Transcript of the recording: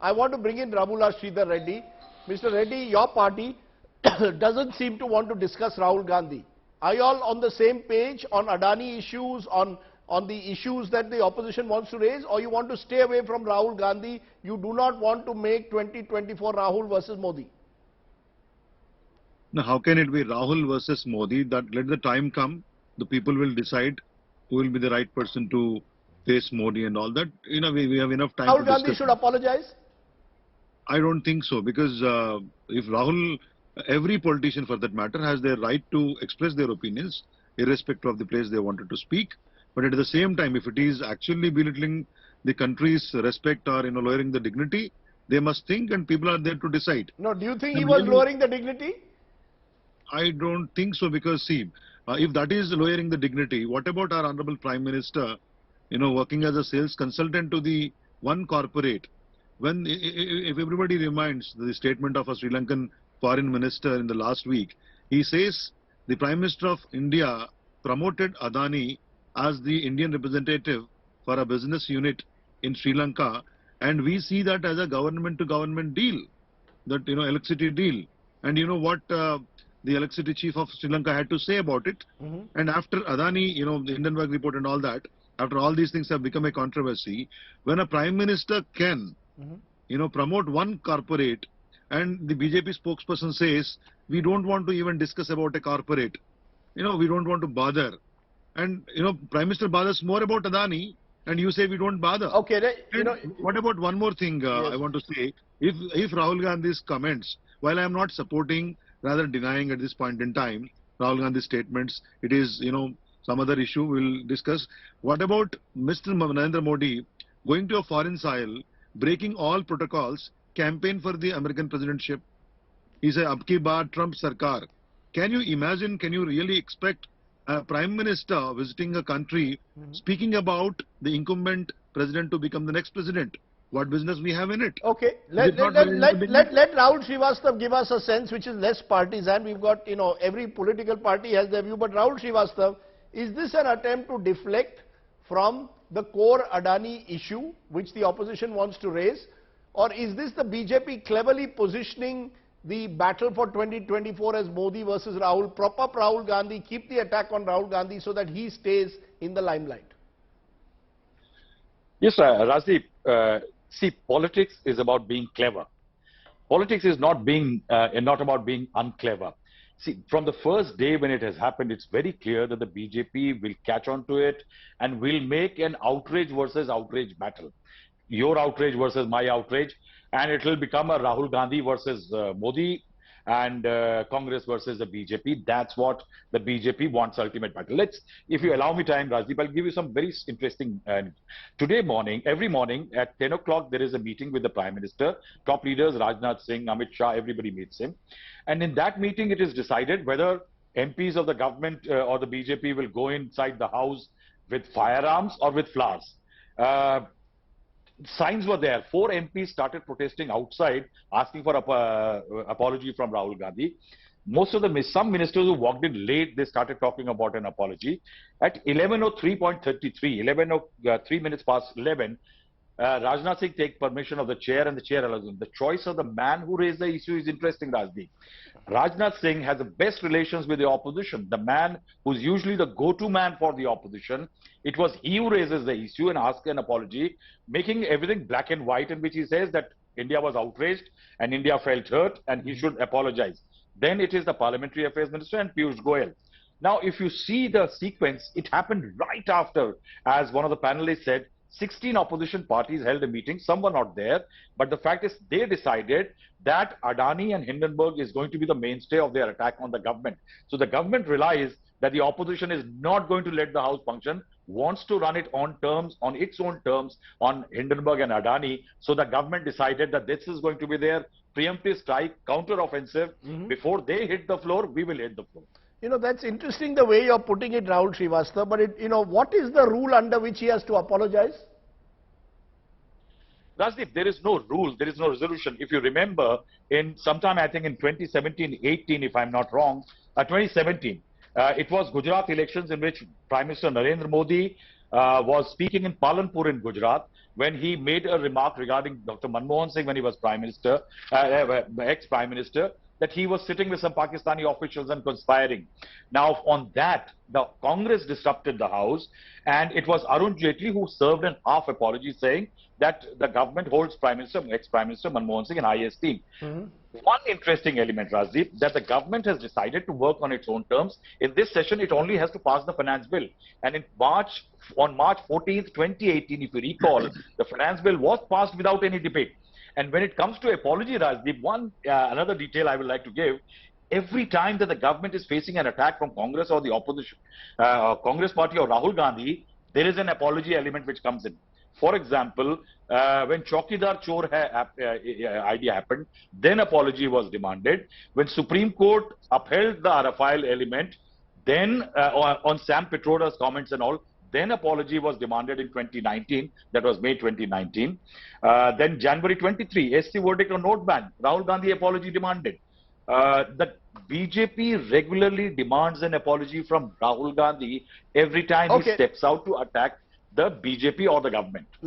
I want to bring in Ramula Sridhar Reddy. Mr. Reddy, your party doesn't seem to want to discuss Rahul Gandhi. Are you all on the same page on Adani issues, on the issues that the opposition wants to raise, or you want to stay away from Rahul Gandhi? You do not want to make 2024 Rahul versus Modi? Now, how can it be Rahul versus Modi? That let the time come, the people will decide who will be the right person to face Modi and all that. You know, we have enough time Rahul to Gandhi discuss. should apologize? I don't think so, because if Rahul, every politician for that matter, has their right to express their opinions, irrespective of the place they wanted to speak. But at the same time, if it is actually belittling the country's respect or lowering the dignity, they must think, and people are there to decide. No, do you think he was lowering the dignity? I don't think so, because see, if that is lowering the dignity, what about our Honorable Prime Minister, working as a sales consultant to the one corporate? When, if everybody reminds the statement of a Sri Lankan foreign minister in the last week, he says the Prime Minister of India promoted Adani as the Indian representative for a business unit in Sri Lanka, and we see that as a government-to-government deal, that electricity deal. And you know what the electricity chief of Sri Lanka had to say about it? And after Adani, the Hindenburg report and all that, after all these things have become a controversy, when a Prime Minister can promote one corporate, and the BJP spokesperson says, we don't want to even discuss about a corporate, we don't want to bother. And, Prime Minister bothers more about Adani, and you say we don't bother. Okay, what about one more thing I want to say? If Rahul Gandhi's comments, while I am not supporting, rather denying at this point in time, Rahul Gandhi's statements, it is, some other issue we'll discuss. What about Mr. Narendra Modi going to a foreign soil, breaking all protocols, campaign for the American presidentship? He said, "Ab ki baar Trump Sarkar." Can you imagine, can you really expect a Prime Minister visiting a country, speaking about the incumbent president to become the next president? What business we have in it? Okay, let Rahul Shrivastava give us a sense which is less partisan. We've got, every political party has their view, but Rahul Shrivastava, is this an attempt to deflect from the core Adani issue, which the opposition wants to raise? Or is this the BJP cleverly positioning the battle for 2024 as Modi versus Rahul, prop up Rahul Gandhi, keep the attack on Rahul Gandhi so that he stays in the limelight? Yes, Rajdeep, see, politics is about being clever. Politics is not about being unclever. See, from the first day when it has happened, it's very clear that the BJP will catch on to it and will make an outrage versus outrage battle. Your outrage versus my outrage, and it will become a Rahul Gandhi versus Modi and Congress versus the BJP. That's what the BJP wants, ultimate battle. If you allow me time, Rajdeep, I'll give you some very interesting. Today morning, every morning at 10 o'clock, there is a meeting with the Prime Minister, top leaders, Rajnath Singh, Amit Shah, everybody meets him. And in that meeting, it is decided whether MPs of the government or the BJP will go inside the house with firearms or with flowers. Signs were there. 4 MPs started protesting outside, asking for apology from Rahul Gandhi. Most of some ministers who walked in late, they started talking about an apology. At 11:03.33, 3 minutes past 11, Rajnath Singh takes permission of the chair, and the chair allows him. The choice of the man who raised the issue is interesting, Rajdeep. Rajnath Singh has the best relations with the opposition. The man who's usually the go-to man for the opposition, it was he who raises the issue and asks an apology, making everything black and white, in which he says that India was outraged and India felt hurt and he should apologize. Then it is the Parliamentary Affairs Minister and Piyush Goyal. Now, if you see the sequence, it happened right after, as one of the panelists said, 16 opposition parties held a meeting. Some were not there, but the fact is they decided that Adani and Hindenburg is going to be the mainstay of their attack on the government. So the government realized that the opposition is not going to let the house function, wants to run it on its own terms, on Hindenburg and Adani. So the government decided that this is going to be their preemptive strike, counter-offensive. Before they hit the floor, we will hit the floor. That's interesting the way you're putting it, Rahul Shrivastava, but what is the rule under which he has to apologize? Rajdeep, there is no rule, there is no resolution. If you remember, in sometime, I think in 2017-18, if I'm not wrong, 2017, it was Gujarat elections in which Prime Minister Narendra Modi was speaking in Palanpur in Gujarat when he made a remark regarding Dr. Manmohan Singh when he was Prime Minister, ex-Prime Minister, that he was sitting with some Pakistani officials and conspiring. Now, on that, the Congress disrupted the House, and it was Arun Jaitley who served an half apology saying that the government holds ex-Prime Minister Manmohan Singh in high esteem. One interesting element, Rajdeep, that the government has decided to work on its own terms. In this session, it only has to pass the finance bill. And on March 14th, 2018, if you recall, the finance bill was passed without any debate. And when it comes to apology, Rajdeep, another detail I would like to give, every time that the government is facing an attack from Congress or the opposition, Congress party or Rahul Gandhi, there is an apology element which comes in. For example, when Chaukidar Chor idea happened, then apology was demanded. When Supreme Court upheld the Rafale element, then on Sam Pitroda's comments and all, then apology was demanded in 2019. That was May 2019. Then January 23, SC verdict on note ban. Rahul Gandhi apology demanded. The BJP regularly demands an apology from Rahul Gandhi every time he steps out to attack the BJP or the government.